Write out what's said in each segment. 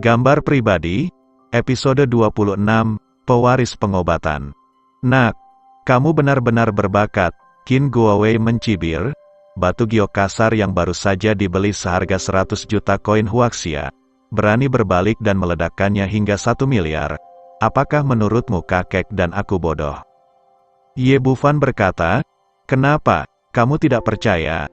Gambar pribadi, episode 26, Pewaris Pengobatan. Nak, kamu benar-benar berbakat, Qin Guowei mencibir. Batu giok kasar yang baru saja dibeli seharga 100 juta koin Huaxia, berani berbalik dan meledakkannya hingga 1 miliar. Apakah menurutmu kakek dan aku bodoh? Ye Bufan berkata, kenapa, kamu tidak percaya?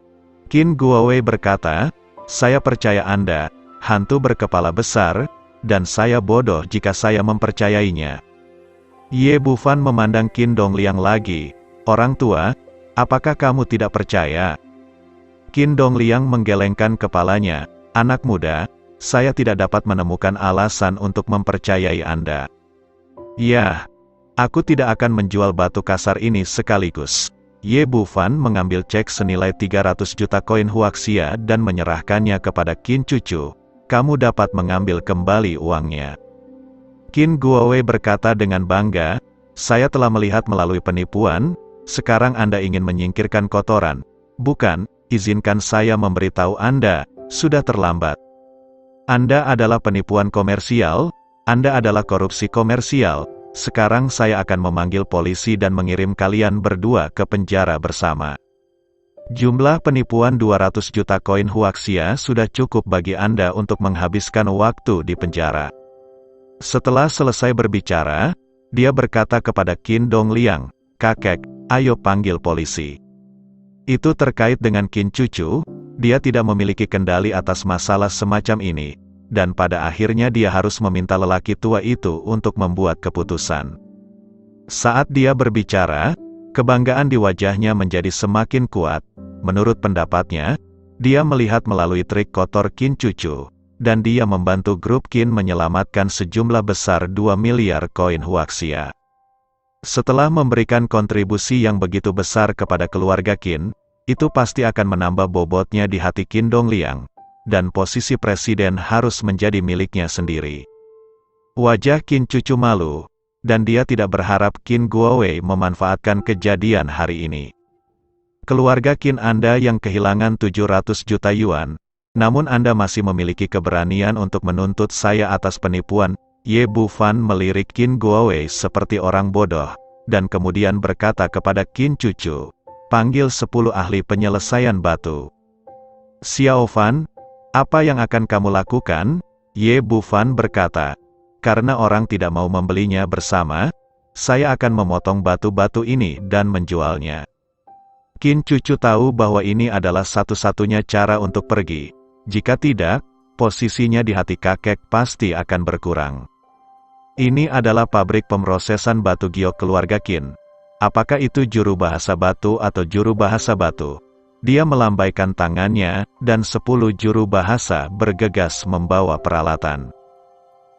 Qin Guowei berkata, saya percaya Anda, hantu berkepala besar, dan saya bodoh jika saya mempercayainya. Ye Bufan memandang Qin Dongliang lagi, orang tua, apakah kamu tidak percaya? Qin Dongliang menggelengkan kepalanya, anak muda, saya tidak dapat menemukan alasan untuk mempercayai Anda. Ya, aku tidak akan menjual batu kasar ini sekaligus. Ye Bufan mengambil cek senilai 300 juta koin Huaxia dan menyerahkannya kepada Qin cucu. Kamu dapat mengambil kembali uangnya. Qin Guowei berkata dengan bangga, saya telah melihat melalui penipuan, sekarang Anda ingin menyingkirkan kotoran. Bukan, izinkan saya memberitahu Anda, sudah terlambat. Anda adalah penipuan komersial, Anda adalah korupsi komersial. Sekarang saya akan memanggil polisi dan mengirim kalian berdua ke penjara bersama. Jumlah penipuan 200 juta koin Huaxia sudah cukup bagi Anda untuk menghabiskan waktu di penjara. Setelah selesai berbicara, dia berkata kepada Qin Dongliang, kakek, ayo panggil polisi. Itu terkait dengan Qin cucu, dia tidak memiliki kendali atas masalah semacam ini, dan pada akhirnya dia harus meminta lelaki tua itu untuk membuat keputusan. Saat dia berbicara, kebanggaan di wajahnya menjadi semakin kuat. Menurut pendapatnya, dia melihat melalui trik kotor Qin cucu, dan dia membantu grup Qin menyelamatkan sejumlah besar 2 miliar koin Huaxia. Setelah memberikan kontribusi yang begitu besar kepada keluarga Qin, itu pasti akan menambah bobotnya di hati Qin Dongliang, dan posisi presiden harus menjadi miliknya sendiri. Wajah Qin cucu malu, dan dia tidak berharap Qin Guowei memanfaatkan kejadian hari ini. Keluarga Qin Anda yang kehilangan 700 juta yuan, namun Anda masih memiliki keberanian untuk menuntut saya atas penipuan. Ye Bufan melirik Qin Guowei seperti orang bodoh, dan kemudian berkata kepada Qin cucu, panggil 10 ahli penyelesaian batu. Xiao Fan, apa yang akan kamu lakukan? Ye Bufan berkata, karena orang tidak mau membelinya bersama, saya akan memotong batu-batu ini dan menjualnya. Qin cucu tahu bahwa ini adalah satu-satunya cara untuk pergi. Jika tidak, posisinya di hati kakek pasti akan berkurang. Ini adalah pabrik pemrosesan batu giok keluarga Qin. Apakah itu juru bahasa batu atau juru bahasa batu? Dia melambaikan tangannya, dan 10 juru bahasa bergegas membawa peralatan.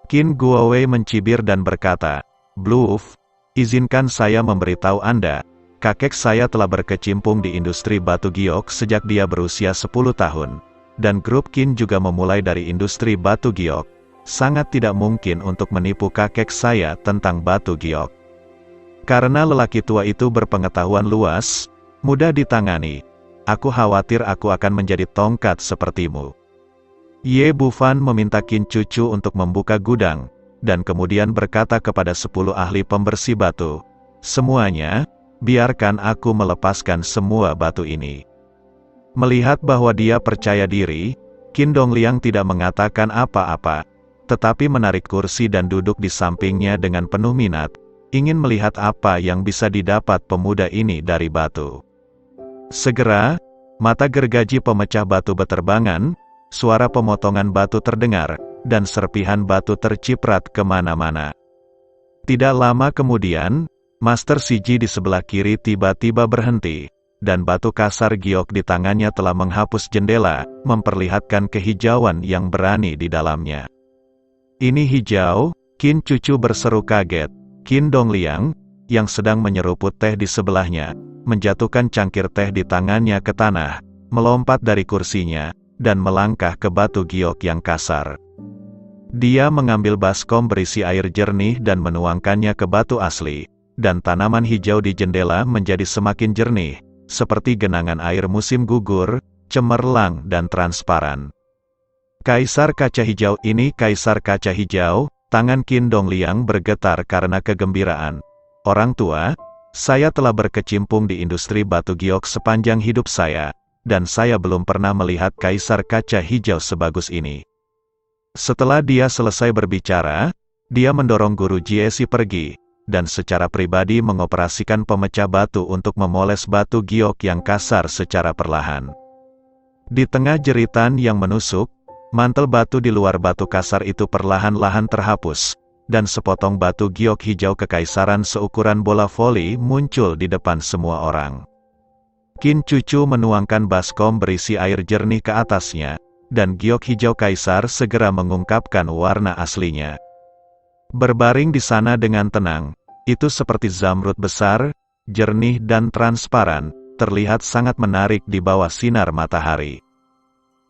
Qin Guowei mencibir dan berkata, bluff, izinkan saya memberitahu Anda, kakek saya telah berkecimpung di industri batu giok sejak dia berusia 10 tahun. Dan grup Qin juga memulai dari industri batu giok. Sangat tidak mungkin untuk menipu kakek saya tentang batu giok. Karena lelaki tua itu berpengetahuan luas, mudah ditangani. Aku khawatir aku akan menjadi tongkat sepertimu. Ye Bufan meminta Qin cucu untuk membuka gudang, dan kemudian berkata kepada 10 ahli pembersih batu, semuanya, biarkan aku melepaskan semua batu ini. Melihat bahwa dia percaya diri, Qin Dongliang tidak mengatakan apa-apa, tetapi menarik kursi dan duduk di sampingnya dengan penuh minat, ingin melihat apa yang bisa didapat pemuda ini dari batu. Segera, mata gergaji pemecah batu beterbangan, suara pemotongan batu terdengar, dan serpihan batu terciprat kemana-mana. Tidak lama kemudian, Master Siji di sebelah kiri tiba-tiba berhenti, dan batu kasar giok di tangannya telah menghapus jendela, memperlihatkan kehijauan yang berani di dalamnya. Ini hijau, Qin cucu berseru kaget. Qin Dongliang, yang sedang menyeruput teh di sebelahnya, menjatuhkan cangkir teh di tangannya ke tanah, melompat dari kursinya, dan melangkah ke batu giok yang kasar. Dia mengambil baskom berisi air jernih dan menuangkannya ke batu asli, dan tanaman hijau di jendela menjadi semakin jernih, seperti genangan air musim gugur, cemerlang dan transparan. Kaisar Kaca Hijau ini Kaisar Kaca Hijau, tangan Qin Dongliang bergetar karena kegembiraan. Orang tua, saya telah berkecimpung di industri batu giok sepanjang hidup saya, dan saya belum pernah melihat Kaisar Kaca Hijau sebagus ini. Setelah dia selesai berbicara, dia mendorong guru Jieshi pergi, dan secara pribadi mengoperasikan pemecah batu untuk memoles batu giok yang kasar secara perlahan. Di tengah jeritan yang menusuk, mantel batu di luar batu kasar itu perlahan-lahan terhapus, dan sepotong batu giok hijau kekaisaran seukuran bola voli muncul di depan semua orang. Qin Cucu menuangkan baskom berisi air jernih ke atasnya, dan giok hijau kaisar segera mengungkapkan warna aslinya. Berbaring di sana dengan tenang, itu seperti zamrud besar, jernih dan transparan, terlihat sangat menarik di bawah sinar matahari.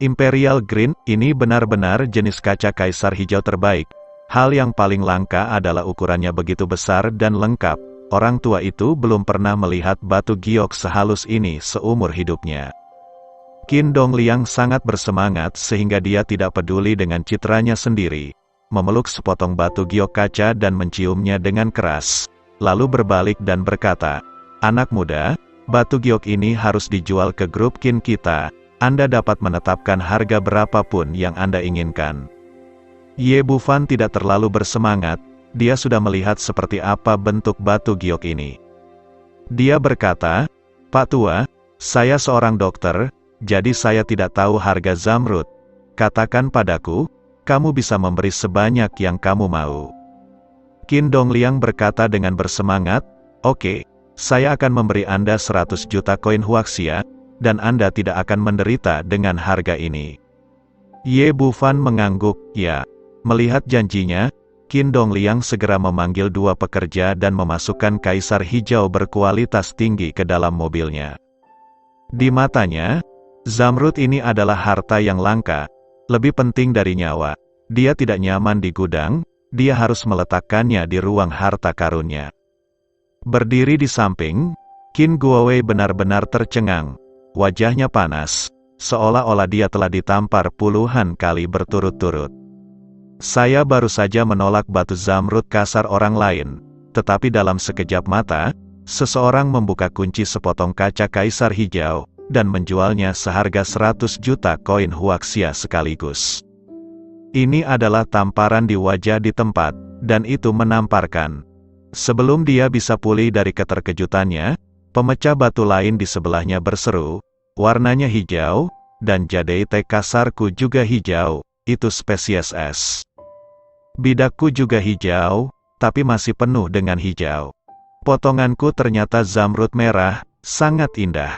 Imperial Green, ini benar-benar jenis kaca kaisar hijau terbaik. Hal yang paling langka adalah ukurannya begitu besar dan lengkap. Orang tua itu belum pernah melihat batu giok sehalus ini seumur hidupnya. Qin Dongliang sangat bersemangat sehingga dia tidak peduli dengan citranya sendiri, memeluk sepotong batu giok kaca dan menciumnya dengan keras, lalu berbalik dan berkata, "Anak muda, batu giok ini harus dijual ke grup Qin kita. Anda dapat menetapkan harga berapapun yang Anda inginkan." Ye Bufan tidak terlalu bersemangat, dia sudah melihat seperti apa bentuk batu giok ini. Dia berkata, "Pak Tua, saya seorang dokter, jadi saya tidak tahu harga zamrud. Katakan padaku, kamu bisa memberi sebanyak yang kamu mau." Qin Dongliang berkata dengan bersemangat, "Oke, saya akan memberi Anda 100 juta koin huaxia, dan Anda tidak akan menderita dengan harga ini." Ye Bufan mengangguk, "Ya." Melihat janjinya, Qin Dongliang segera memanggil dua pekerja dan memasukkan kaisar hijau berkualitas tinggi ke dalam mobilnya. Di matanya, zamrud ini adalah harta yang langka, lebih penting dari nyawa. Dia tidak nyaman di gudang, dia harus meletakkannya di ruang harta karunnya. Berdiri di samping, Qin Guowei benar-benar tercengang. Wajahnya panas, seolah-olah dia telah ditampar puluhan kali berturut-turut. "Saya baru saja menolak batu zamrud kasar orang lain, tetapi dalam sekejap mata, seseorang membuka kunci sepotong kaca kaisar hijau, dan menjualnya seharga 100 juta koin huaxia sekaligus." Ini adalah tamparan di wajah di tempat, dan itu menamparkan. Sebelum dia bisa pulih dari keterkejutannya, pemecah batu lain di sebelahnya berseru, "Warnanya hijau, dan jadaite kasarku juga hijau, itu spesies S. Bidakku juga hijau, tapi masih penuh dengan hijau. Potonganku ternyata zamrud merah, sangat indah."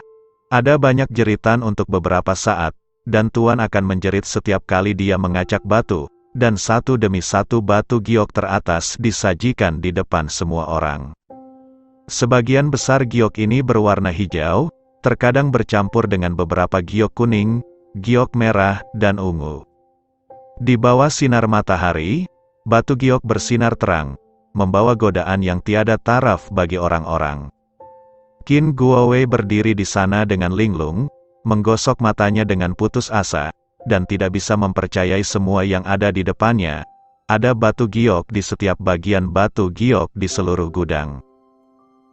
Ada banyak jeritan untuk beberapa saat, dan Tuan akan menjerit setiap kali dia mengacak batu, dan satu demi satu batu giok teratas disajikan di depan semua orang. Sebagian besar giok ini berwarna hijau, terkadang bercampur dengan beberapa giok kuning, giok merah, dan ungu. Di bawah sinar matahari, batu giok bersinar terang, membawa godaan yang tiada taraf bagi orang-orang. Qin Guowei berdiri di sana dengan linglung, menggosok matanya dengan putus asa, dan tidak bisa mempercayai semua yang ada di depannya. Ada batu giok di setiap bagian batu giok di seluruh gudang.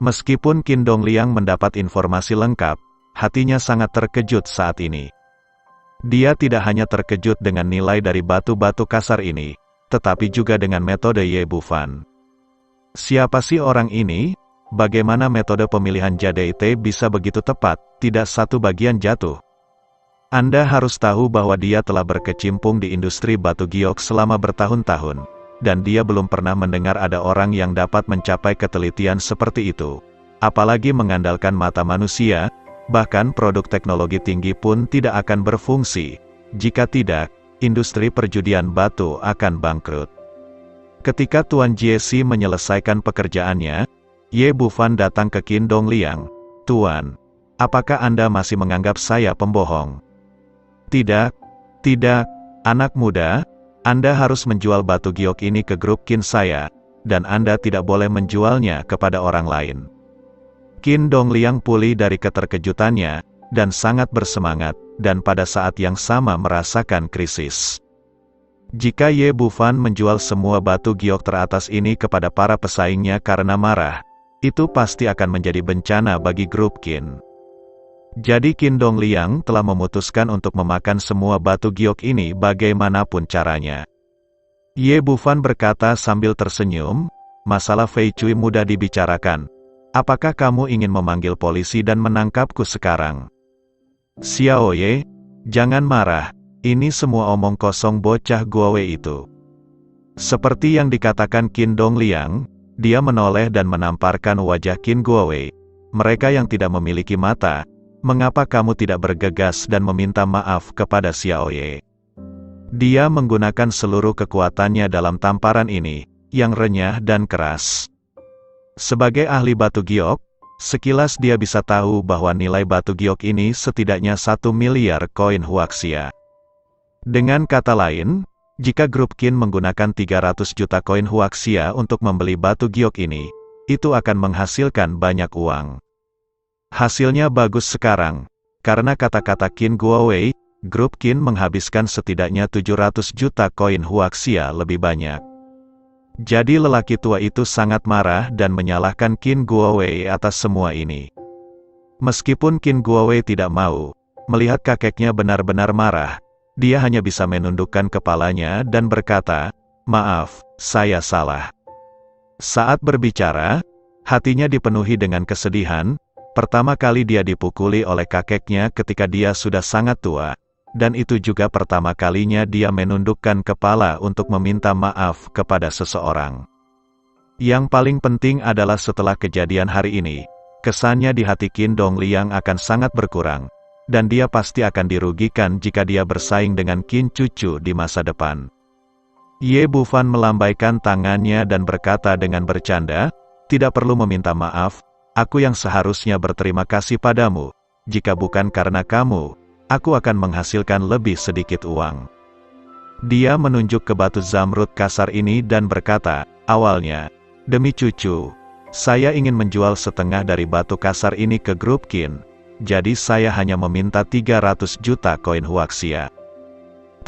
Meskipun Qin Dongliang mendapat informasi lengkap, hatinya sangat terkejut saat ini. Dia tidak hanya terkejut dengan nilai dari batu-batu kasar ini, tetapi juga dengan metode Ye Bufan. Siapa sih orang ini? Bagaimana metode pemilihan jadaite bisa begitu tepat, tidak satu bagian jatuh? Anda harus tahu bahwa dia telah berkecimpung di industri batu giok selama bertahun-tahun, dan dia belum pernah mendengar ada orang yang dapat mencapai ketelitian seperti itu. Apalagi mengandalkan mata manusia, bahkan produk teknologi tinggi pun tidak akan berfungsi. Jika tidak, industri perjudian batu akan bangkrut. Ketika Tuan Jieshi menyelesaikan pekerjaannya, Ye Bufan datang ke Qin Dongliang. "Tuan, apakah Anda masih menganggap saya pembohong?" "Tidak, tidak, anak muda, Anda harus menjual batu giok ini ke grup Qin saya, dan Anda tidak boleh menjualnya kepada orang lain." Qin Dongliang pulih dari keterkejutannya, dan sangat bersemangat, dan pada saat yang sama merasakan krisis. Jika Ye Bufan menjual semua batu giok teratas ini kepada para pesaingnya karena marah, itu pasti akan menjadi bencana bagi grup Qin. Jadi Qin Dongliang telah memutuskan untuk memakan semua batu giok ini bagaimanapun caranya. Ye Bufan berkata sambil tersenyum, masalah Fei Cui mudah dibicarakan. Apakah kamu ingin memanggil polisi dan menangkapku sekarang? Xiao Ye, jangan marah. Ini semua omong kosong bocah Guowei itu. Seperti yang dikatakan Qin Dongliang, dia menoleh dan menamparkan wajah Qin Guowei. Mereka yang tidak memiliki mata, mengapa kamu tidak bergegas dan meminta maaf kepada Xiao Ye? Dia menggunakan seluruh kekuatannya dalam tamparan ini, yang renyah dan keras. Sebagai ahli batu giok, sekilas dia bisa tahu bahwa nilai batu giok ini setidaknya 1 miliar koin huaxia. Dengan kata lain, jika grup Qin menggunakan 300 juta koin huaxia untuk membeli batu giok ini, itu akan menghasilkan banyak uang. Hasilnya bagus sekarang, karena kata-kata Qin Guowei, grup Qin menghabiskan setidaknya 700 juta koin huaxia lebih banyak. Jadi lelaki tua itu sangat marah dan menyalahkan Qin Guowei atas semua ini. Meskipun Qin Guowei tidak mau melihat kakeknya benar-benar marah, dia hanya bisa menundukkan kepalanya dan berkata, "Maaf, saya salah." Saat berbicara, hatinya dipenuhi dengan kesedihan. Pertama kali dia dipukuli oleh kakeknya ketika dia sudah sangat tua, dan itu juga pertama kalinya dia menundukkan kepala untuk meminta maaf kepada seseorang. Yang paling penting adalah setelah kejadian hari ini, kesannya di hati Qin Dongliang akan sangat berkurang. Dan dia pasti akan dirugikan jika dia bersaing dengan Qin Cucu di masa depan. Ye Bufan melambaikan tangannya dan berkata dengan bercanda, "Tidak perlu meminta maaf, aku yang seharusnya berterima kasih padamu. Jika bukan karena kamu, aku akan menghasilkan lebih sedikit uang." Dia menunjuk ke batu zamrud kasar ini dan berkata, "Awalnya, demi Cucu, saya ingin menjual setengah dari batu kasar ini ke grup Qin. Jadi saya hanya meminta 300 juta koin huaxia.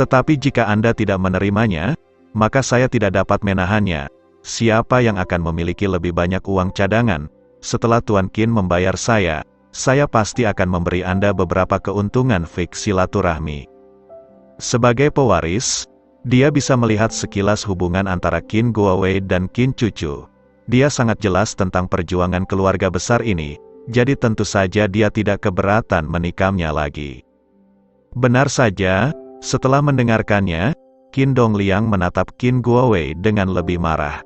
Tetapi jika Anda tidak menerimanya, maka saya tidak dapat menahannya. Siapa yang akan memiliki lebih banyak uang cadangan? Setelah Tuan Qin membayar saya pasti akan memberi Anda beberapa keuntungan fix silaturahmi." Sebagai pewaris, dia bisa melihat sekilas hubungan antara Qin Guowei dan Qin Cucu. Dia sangat jelas tentang perjuangan keluarga besar ini. Jadi tentu saja dia tidak keberatan menikamnya lagi. Benar saja, setelah mendengarkannya, Qin Dongliang menatap Qin Guowei dengan lebih marah.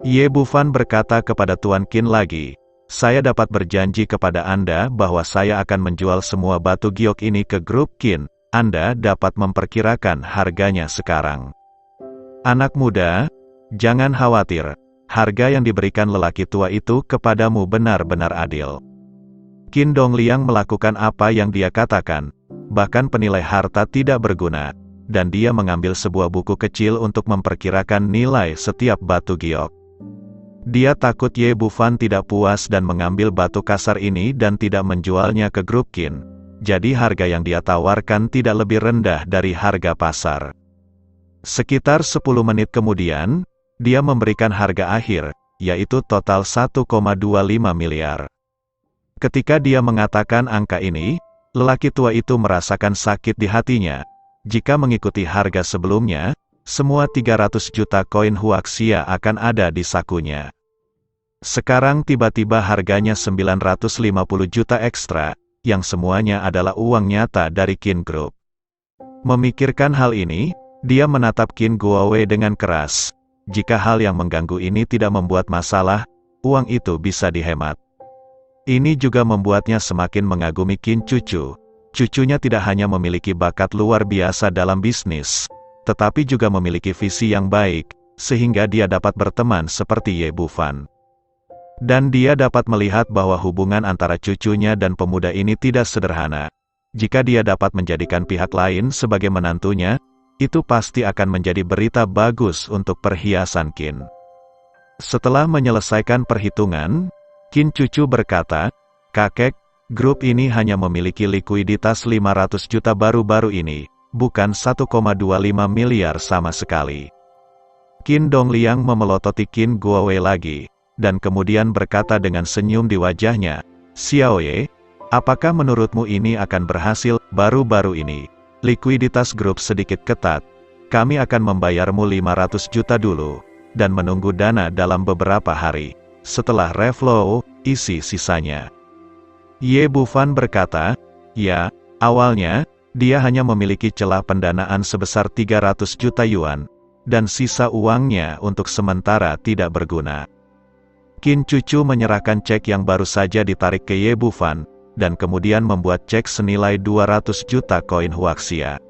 Ye Bufan berkata kepada Tuan Qin lagi, "Saya dapat berjanji kepada Anda bahwa saya akan menjual semua batu giok ini ke grup Qin. Anda dapat memperkirakan harganya sekarang." Anak muda, jangan khawatir. Harga yang diberikan lelaki tua itu kepadamu benar-benar adil. Qin Dongliang melakukan apa yang dia katakan, bahkan penilai harta tidak berguna, dan dia mengambil sebuah buku kecil untuk memperkirakan nilai setiap batu giok. Dia takut Ye Bufan tidak puas dan mengambil batu kasar ini dan tidak menjualnya ke grup Qin, jadi harga yang dia tawarkan tidak lebih rendah dari harga pasar. Sekitar 10 menit kemudian, dia memberikan harga akhir, yaitu total 1,25 miliar. Ketika dia mengatakan angka ini, lelaki tua itu merasakan sakit di hatinya. Jika mengikuti harga sebelumnya, semua 300 juta koin huaxia akan ada di sakunya. Sekarang tiba-tiba harganya 950 juta ekstra, yang semuanya adalah uang nyata dari Qin Group. Memikirkan hal ini, dia menatap Qin Guowei dengan keras. Jika hal yang mengganggu ini tidak membuat masalah, uang itu bisa dihemat. Ini juga membuatnya semakin mengagumi Qin Cucu. Cucunya tidak hanya memiliki bakat luar biasa dalam bisnis, tetapi juga memiliki visi yang baik, sehingga dia dapat berteman seperti Ye Bufan. Dan dia dapat melihat bahwa hubungan antara cucunya dan pemuda ini tidak sederhana. Jika dia dapat menjadikan pihak lain sebagai menantunya, itu pasti akan menjadi berita bagus untuk perhiasan Qin. Setelah menyelesaikan perhitungan, Qin Cucu berkata, "Kakek, grup ini hanya memiliki likuiditas 500 juta baru-baru ini, bukan 1,25 miliar sama sekali. Qin Dongliang memelototi Qin Guowei lagi, dan kemudian berkata dengan senyum di wajahnya, "Xiaoye, apakah menurutmu ini akan berhasil? Baru-baru ini, likuiditas grup sedikit ketat. Kami akan membayarmu 500 juta dulu, dan menunggu dana dalam beberapa hari. Setelah reflow, isi sisanya." Ye Bufan berkata, "Ya, awalnya, dia hanya memiliki celah pendanaan sebesar 300 juta yuan, dan sisa uangnya untuk sementara tidak berguna." Qin Cucu menyerahkan cek yang baru saja ditarik ke Ye Bufan, dan kemudian membuat cek senilai 200 juta koin huaxia.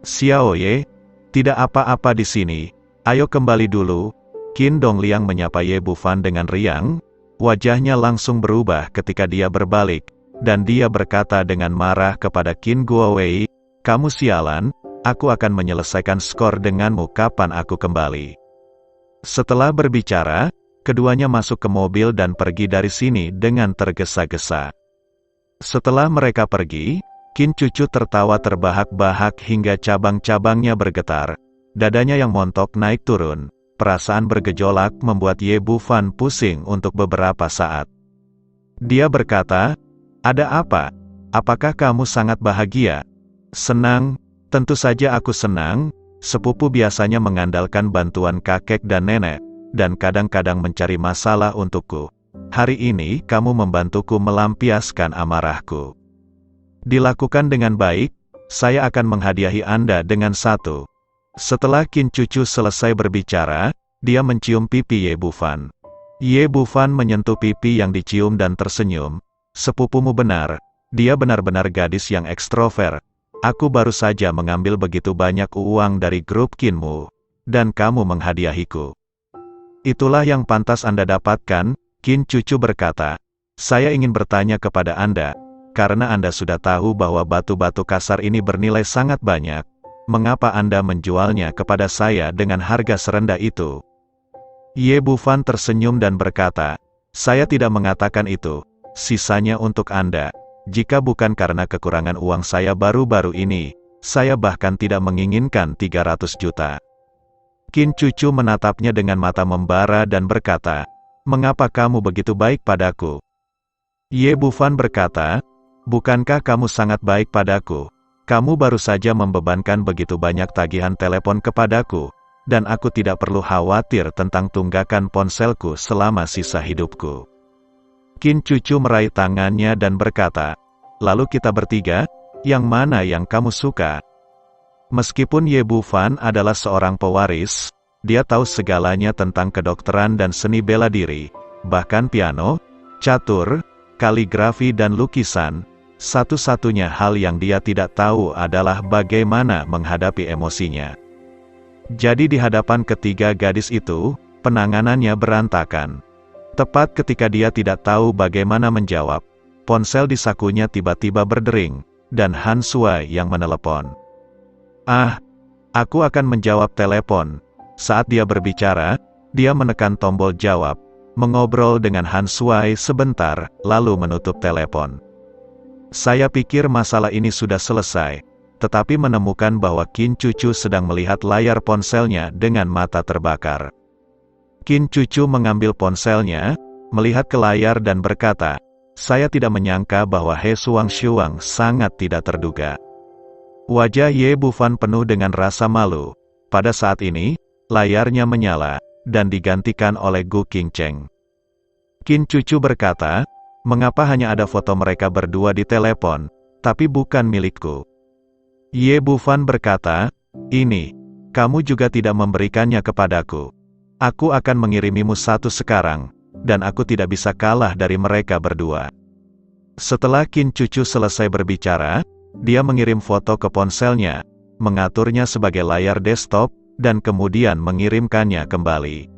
"Xiaoye, tidak apa-apa di sini, ayo kembali dulu." Qin Dongliang menyapa Ye Bufan dengan riang, wajahnya langsung berubah ketika dia berbalik, dan dia berkata dengan marah kepada Qin Guowei, "Kamu sialan, aku akan menyelesaikan skor denganmu kapan aku kembali." Setelah berbicara, keduanya masuk ke mobil dan pergi dari sini dengan tergesa-gesa. Setelah mereka pergi, Qin Cucu tertawa terbahak-bahak hingga cabang-cabangnya bergetar. Dadanya yang montok naik turun. Perasaan bergejolak membuat Ye Bufan pusing untuk beberapa saat. Dia berkata, "Ada apa? Apakah kamu sangat bahagia?" "Senang, tentu saja aku senang. Sepupu biasanya mengandalkan bantuan kakek dan nenek, dan kadang-kadang mencari masalah untukku. Hari ini kamu membantuku melampiaskan amarahku. Dilakukan dengan baik, saya akan menghadiahi Anda dengan satu." Setelah Qin Cucu selesai berbicara, dia mencium pipi Ye Bufan. Ye Bufan menyentuh pipi yang dicium dan tersenyum. "Sepupumu benar, dia benar-benar gadis yang ekstrovert. Aku baru saja mengambil begitu banyak uang dari grup Qinmu, dan kamu menghadiahiku. Itulah yang pantas Anda dapatkan." Qin Cucu berkata, "Saya ingin bertanya kepada Anda, karena Anda sudah tahu bahwa batu-batu kasar ini bernilai sangat banyak, mengapa Anda menjualnya kepada saya dengan harga serendah itu?" Ye Bufan tersenyum dan berkata, "Saya tidak mengatakan itu, sisanya untuk Anda. Jika bukan karena kekurangan uang saya baru-baru ini, saya bahkan tidak menginginkan 300 juta. Qin Cucu menatapnya dengan mata membara dan berkata, "Mengapa kamu begitu baik padaku?" Ye Bufan berkata, "Bukankah kamu sangat baik padaku? Kamu baru saja membebankan begitu banyak tagihan telepon kepadaku, dan aku tidak perlu khawatir tentang tunggakan ponselku selama sisa hidupku." Qin Cucu meraih tangannya dan berkata, "Lalu kita bertiga, yang mana yang kamu suka?" Meskipun Ye Bufan adalah seorang pewaris, dia tahu segalanya tentang kedokteran dan seni bela diri, bahkan piano, catur, kaligrafi dan lukisan. Satu-satunya hal yang dia tidak tahu adalah bagaimana menghadapi emosinya. Jadi di hadapan ketiga gadis itu, penanganannya berantakan. Tepat ketika dia tidak tahu bagaimana menjawab, ponsel di sakunya tiba-tiba berdering, dan Han Shuai yang menelepon. "Ah, aku akan menjawab telepon." Saat dia berbicara, dia menekan tombol jawab, mengobrol dengan Han Shuai sebentar, lalu menutup telepon. Saya pikir masalah ini sudah selesai, tetapi menemukan bahwa Qin Cucu sedang melihat layar ponselnya dengan mata terbakar. Qin Cucu mengambil ponselnya, melihat ke layar dan berkata, "Saya tidak menyangka bahwa He Shuang sangat tidak terduga." Wajah Ye Bufan penuh dengan rasa malu. Pada saat ini, layarnya menyala, dan digantikan oleh Gu Qingcheng. Qin Cucu berkata, "Mengapa hanya ada foto mereka berdua di telepon, tapi bukan milikku?" Ye Bufan berkata, "Ini, kamu juga tidak memberikannya kepadaku. Aku akan mengirimimu satu sekarang, dan aku tidak bisa kalah dari mereka berdua." Setelah Qin Cucu selesai berbicara, dia mengirim foto ke ponselnya, mengaturnya sebagai layar desktop, dan kemudian mengirimkannya kembali.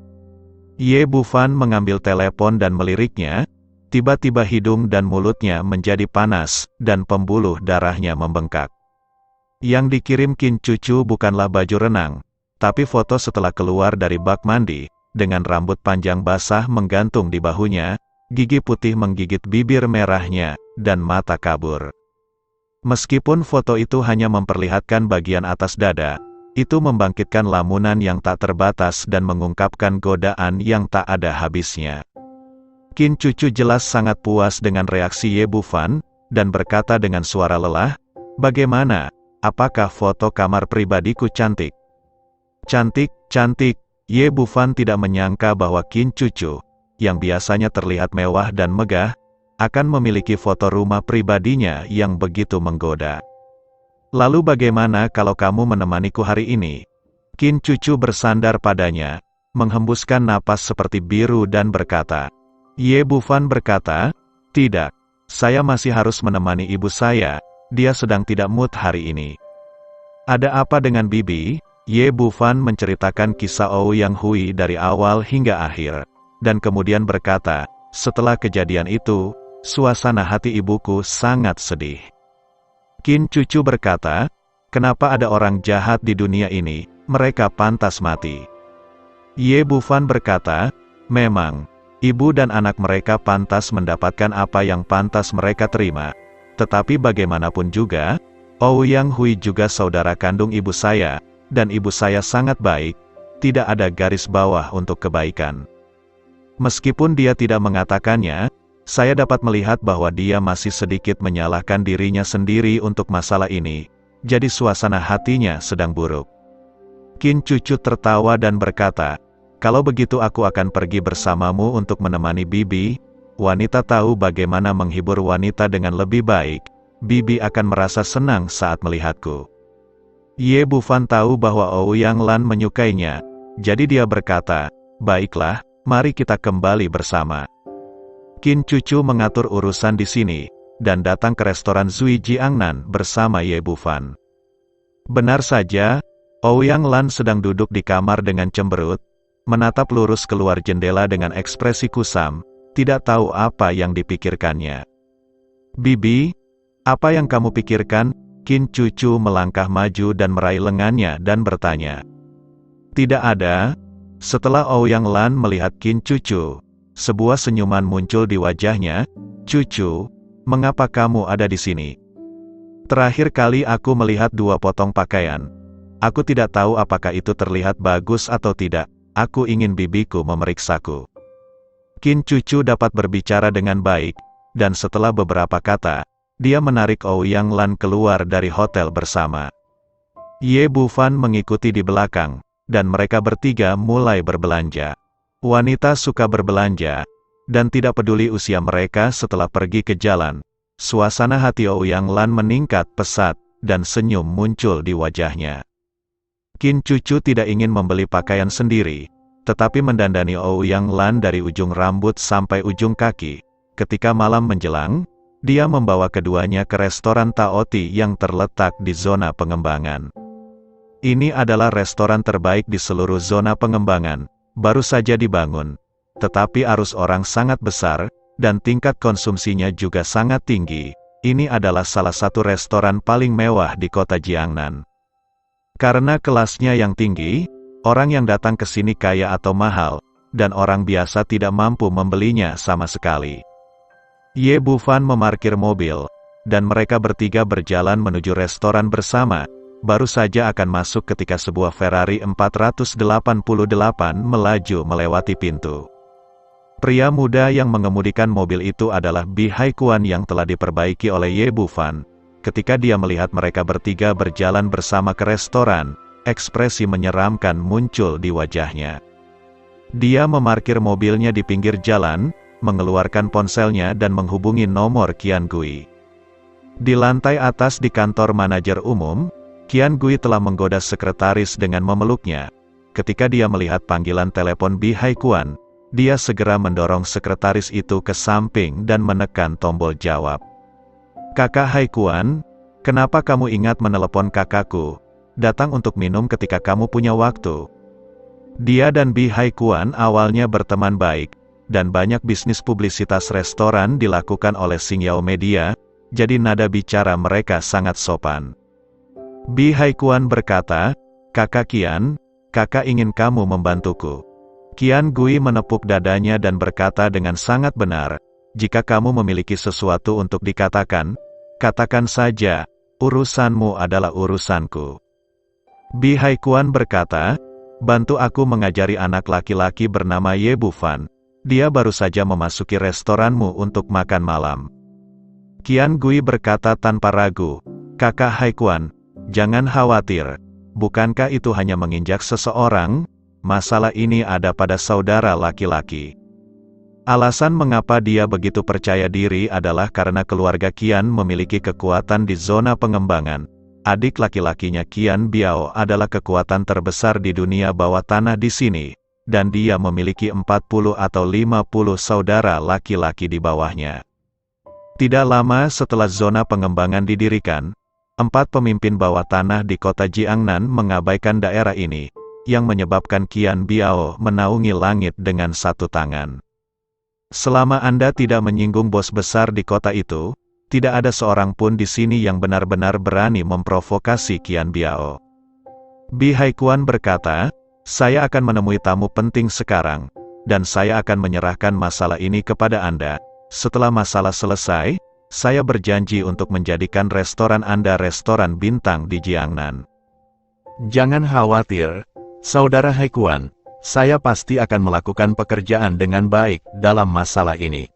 Ye Bufan mengambil telepon dan meliriknya. Tiba-tiba hidung dan mulutnya menjadi panas, dan pembuluh darahnya membengkak. Yang dikirim Qin Cucu bukanlah baju renang, tapi foto setelah keluar dari bak mandi, dengan rambut panjang basah menggantung di bahunya, gigi putih menggigit bibir merahnya, dan mata kabur. Meskipun foto itu hanya memperlihatkan bagian atas dada, itu membangkitkan lamunan yang tak terbatas dan mengungkapkan godaan yang tak ada habisnya. Qin Cucu jelas sangat puas dengan reaksi Ye Bufan, dan berkata dengan suara lelah, "Bagaimana? Apakah foto kamar pribadiku cantik?" "Cantik, cantik." Ye Bufan tidak menyangka bahwa Qin Cucu, yang biasanya terlihat mewah dan megah, akan memiliki foto rumah pribadinya yang begitu menggoda. "Lalu bagaimana kalau kamu menemaniku hari ini?" Qin Cucu bersandar padanya, menghembuskan napas seperti biru dan berkata. Ye Bufan berkata, "Tidak, saya masih harus menemani ibu saya, dia sedang tidak mood hari ini." "Ada apa dengan Bibi?" Ye Bufan menceritakan kisah Ouyang Hui dari awal hingga akhir, dan kemudian berkata, "Setelah kejadian itu, suasana hati ibuku sangat sedih." Qin Cucu berkata, "Kenapa ada orang jahat di dunia ini, mereka pantas mati." Ye Bufan berkata, "Memang, ibu dan anak mereka pantas mendapatkan apa yang pantas mereka terima. Tetapi bagaimanapun juga, Ouyang Hui juga saudara kandung ibu saya, dan ibu saya sangat baik, tidak ada garis bawah untuk kebaikan." Meskipun dia tidak mengatakannya, saya dapat melihat bahwa dia masih sedikit menyalahkan dirinya sendiri untuk masalah ini, jadi suasana hatinya sedang buruk. Qin Cucu tertawa dan berkata, "Kalau begitu aku akan pergi bersamamu untuk menemani Bibi. Wanita tahu bagaimana menghibur wanita dengan lebih baik. Bibi akan merasa senang saat melihatku." Ye Bufan tahu bahwa Ouyang Lan menyukainya, jadi dia berkata, "Baiklah, mari kita kembali bersama." Qin Cucu mengatur urusan di sini, dan datang ke restoran Zui Jiangnan bersama Ye Bufan. Benar saja, Ouyang Lan sedang duduk di kamar dengan cemberut, menatap lurus keluar jendela dengan ekspresi kusam, tidak tahu apa yang dipikirkannya. "Bibi, apa yang kamu pikirkan?" Qin Cucu melangkah maju dan meraih lengannya dan bertanya. "Tidak ada." Setelah Ouyang Lan melihat Qin Cucu, sebuah senyuman muncul di wajahnya. "Cucu, mengapa kamu ada di sini? Terakhir kali aku melihat 2 potong pakaian. Aku tidak tahu apakah itu terlihat bagus atau tidak. Aku ingin bibiku memeriksaku." Qin Cucu dapat berbicara dengan baik, dan setelah beberapa kata, dia menarik Ouyang Lan keluar dari hotel bersama. Ye Bufan mengikuti di belakang, dan mereka bertiga mulai berbelanja. Wanita suka berbelanja, dan tidak peduli usia mereka. Setelah pergi ke jalan, suasana hati Ouyang Lan meningkat pesat, dan senyum muncul di wajahnya. Qin Cucu tidak ingin membeli pakaian sendiri, tetapi mendandani Ouyang Lan dari ujung rambut sampai ujung kaki. Ketika malam menjelang, dia membawa keduanya ke restoran Taoti yang terletak di zona pengembangan. Ini adalah restoran terbaik di seluruh zona pengembangan, baru saja dibangun, tetapi arus orang sangat besar, dan tingkat konsumsinya juga sangat tinggi. Ini adalah salah satu restoran paling mewah di kota Jiangnan. Karena kelasnya yang tinggi, orang yang datang ke sini kaya atau mahal, dan orang biasa tidak mampu membelinya sama sekali. Ye Bufan memarkir mobil, dan mereka bertiga berjalan menuju restoran bersama. Baru saja akan masuk ketika sebuah Ferrari 488 melaju melewati pintu. Pria muda yang mengemudikan mobil itu adalah Bi Haikuan yang telah diperbaiki oleh Ye Bufan. Ketika dia melihat mereka bertiga berjalan bersama ke restoran, ekspresi menyeramkan muncul di wajahnya. Dia memarkir mobilnya di pinggir jalan, mengeluarkan ponselnya dan menghubungi nomor Qian Gui. Di lantai atas di kantor manajer umum, Qian Gui telah menggoda sekretaris dengan memeluknya. Ketika dia melihat panggilan telepon Bi Haikuan, dia segera mendorong sekretaris itu ke samping dan menekan tombol jawab. "Kakak Haikuan, kenapa kamu ingat menelepon kakakku? Datang untuk minum ketika kamu punya waktu." Dia dan Bi Haikuan awalnya berteman baik, dan banyak bisnis publisitas restoran dilakukan oleh Xingyao Media, jadi nada bicara mereka sangat sopan. Bi Haikuan berkata, "Kakak Qian, kakak ingin kamu membantuku." Qian Gui menepuk dadanya dan berkata dengan sangat benar, "Jika kamu memiliki sesuatu untuk dikatakan, katakan saja, urusanmu adalah urusanku. Bi Haikuan berkata, bantu aku mengajari anak laki-laki bernama Ye Bufan. Dia baru saja memasuki restoranmu untuk makan malam. Qian Gui berkata tanpa ragu, Kakak Haikuan, jangan khawatir. Bukankah itu hanya menginjak seseorang? Masalah ini ada pada saudara laki-laki. Alasan mengapa dia begitu percaya diri adalah karena keluarga Qian memiliki kekuatan di zona pengembangan. Adik laki-lakinya Qian Biao adalah kekuatan terbesar di dunia bawah tanah di sini, dan dia memiliki 40 atau 50 saudara laki-laki di bawahnya. Tidak lama setelah zona pengembangan didirikan, 4 pemimpin bawah tanah di kota Jiangnan mengabaikan daerah ini, yang menyebabkan Qian Biao menaungi langit dengan satu tangan. Selama Anda tidak menyinggung bos besar di kota itu, tidak ada seorang pun di sini yang benar-benar berani memprovokasi Qian Biao. Bi Haikuan berkata, saya akan menemui tamu penting sekarang, dan saya akan menyerahkan masalah ini kepada Anda. Setelah masalah selesai, saya berjanji untuk menjadikan restoran Anda restoran bintang di Jiangnan. Jangan khawatir, Saudara Haikuan. Saya pasti akan melakukan pekerjaan dengan baik dalam masalah ini.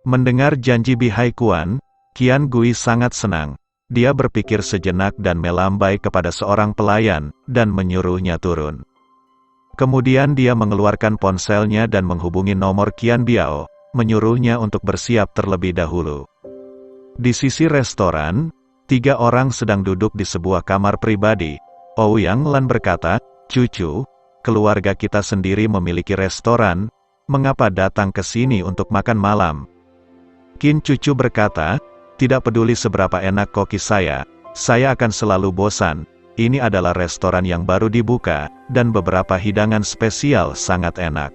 Mendengar janji Bi Haikuan, Qian Gui sangat senang. Dia berpikir sejenak dan melambai kepada seorang pelayan, dan menyuruhnya turun. Kemudian dia mengeluarkan ponselnya dan menghubungi nomor Qian Biao, menyuruhnya untuk bersiap terlebih dahulu. Di sisi restoran, 3 orang sedang duduk di sebuah kamar pribadi. Ouyang Lan berkata, Cucu, keluarga kita sendiri memiliki restoran, mengapa datang ke sini untuk makan malam? Qin Cucu berkata, tidak peduli seberapa enak koki saya akan selalu bosan. Ini adalah restoran yang baru dibuka, dan beberapa hidangan spesial sangat enak.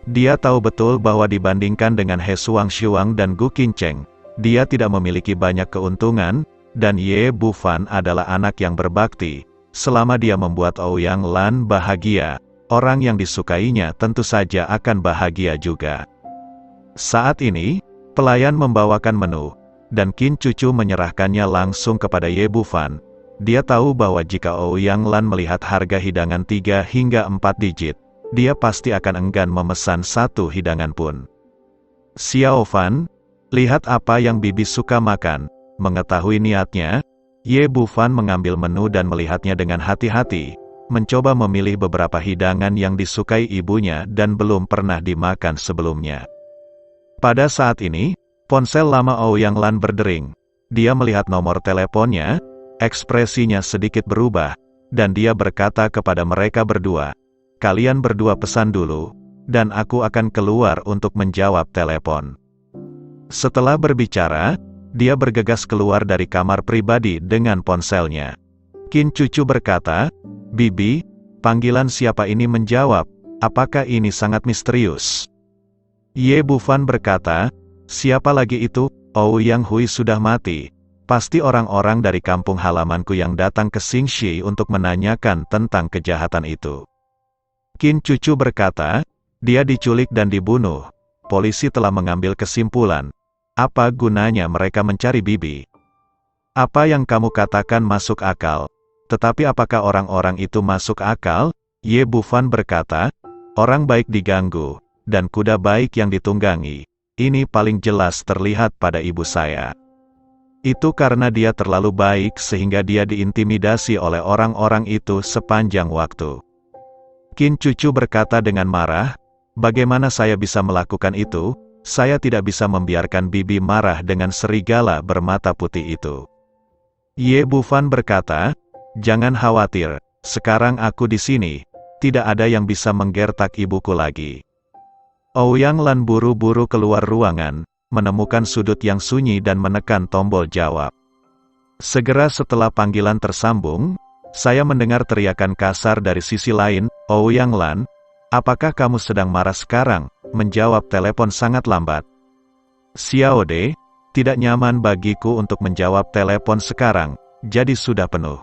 Dia tahu betul bahwa dibandingkan dengan He Shuang dan Gu Qincheng, dia tidak memiliki banyak keuntungan, dan Ye Bufan adalah anak yang berbakti. Selama dia membuat Ouyang Lan bahagia, orang yang disukainya tentu saja akan bahagia juga. Saat ini, pelayan membawakan menu, dan Qin Cucu menyerahkannya langsung kepada Ye Bufan. Dia tahu bahwa jika Ouyang Lan melihat harga hidangan 3 hingga 4 digit, dia pasti akan enggan memesan satu hidangan pun. Xiao Fan, lihat apa yang bibi suka makan. Mengetahui niatnya, Ye Bufan mengambil menu dan melihatnya dengan hati-hati, mencoba memilih beberapa hidangan yang disukai ibunya dan belum pernah dimakan sebelumnya. Pada saat ini, ponsel lama Ouyang Lan berdering. Dia melihat nomor teleponnya, ekspresinya sedikit berubah, dan dia berkata kepada mereka berdua, kalian berdua pesan dulu, dan aku akan keluar untuk menjawab telepon. Setelah berbicara, dia bergegas keluar dari kamar pribadi dengan ponselnya. Qin Cucu berkata, Bibi, panggilan siapa ini menjawab, apakah ini sangat misterius? Ye Bufan berkata, siapa lagi itu? Ouyang Hui sudah mati. Pasti orang-orang dari kampung halamanku yang datang ke Xingxi untuk menanyakan tentang kejahatan itu. Qin Cucu berkata, dia diculik dan dibunuh. Polisi telah mengambil kesimpulan. Apa gunanya mereka mencari bibi? Apa yang kamu katakan masuk akal. Tetapi apakah orang-orang itu masuk akal? Ye Bufan berkata, orang baik diganggu, dan kuda baik yang ditunggangi. Ini paling jelas terlihat pada ibu saya. Itu karena dia terlalu baik sehingga dia diintimidasi oleh orang-orang itu sepanjang waktu. Qin Cucu berkata dengan marah, bagaimana saya bisa melakukan itu? Saya tidak bisa membiarkan bibi marah dengan serigala bermata putih itu. Ye Bufan berkata, jangan khawatir, sekarang aku di sini, tidak ada yang bisa menggertak ibuku lagi. Ouyang Lan buru-buru keluar ruangan, menemukan sudut yang sunyi dan menekan tombol jawab. Segera setelah panggilan tersambung, saya mendengar teriakan kasar dari sisi lain, Ouyang Lan, apakah kamu sedang marah sekarang? Menjawab telepon sangat lambat. Xiao De, tidak nyaman bagiku untuk menjawab telepon sekarang, jadi sudah penuh.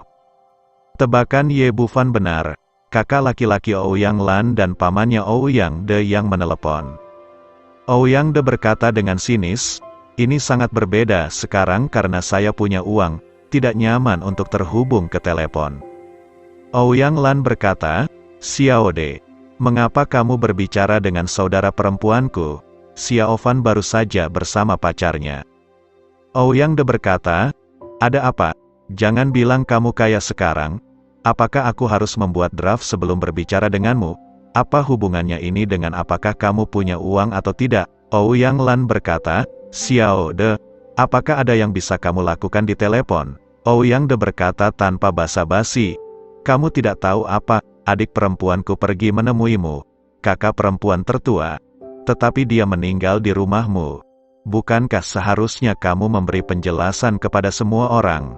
Tebakan Ye Bufan benar, kakak laki-laki Ouyang Lan dan pamannya Ouyang De yang menelepon. Ouyang De berkata dengan sinis, Ini sangat berbeda sekarang karena saya punya uang, tidak nyaman untuk terhubung ke telepon. Ouyang Lan berkata, Xiao De, mengapa kamu berbicara dengan saudara perempuanku? Xiao Fan baru saja bersama pacarnya. Ouyang De berkata, ada apa? Jangan bilang kamu kaya sekarang. Apakah aku harus membuat draft sebelum berbicara denganmu? Apa hubungannya ini dengan apakah kamu punya uang atau tidak? Ouyang Lan berkata, Xiao De, apakah ada yang bisa kamu lakukan di telepon? Ouyang De berkata tanpa basa-basi, kamu tidak tahu apa, adik perempuanku pergi menemuimu, kakak perempuan tertua, tetapi dia meninggal di rumahmu. Bukankah seharusnya kamu memberi penjelasan kepada semua orang?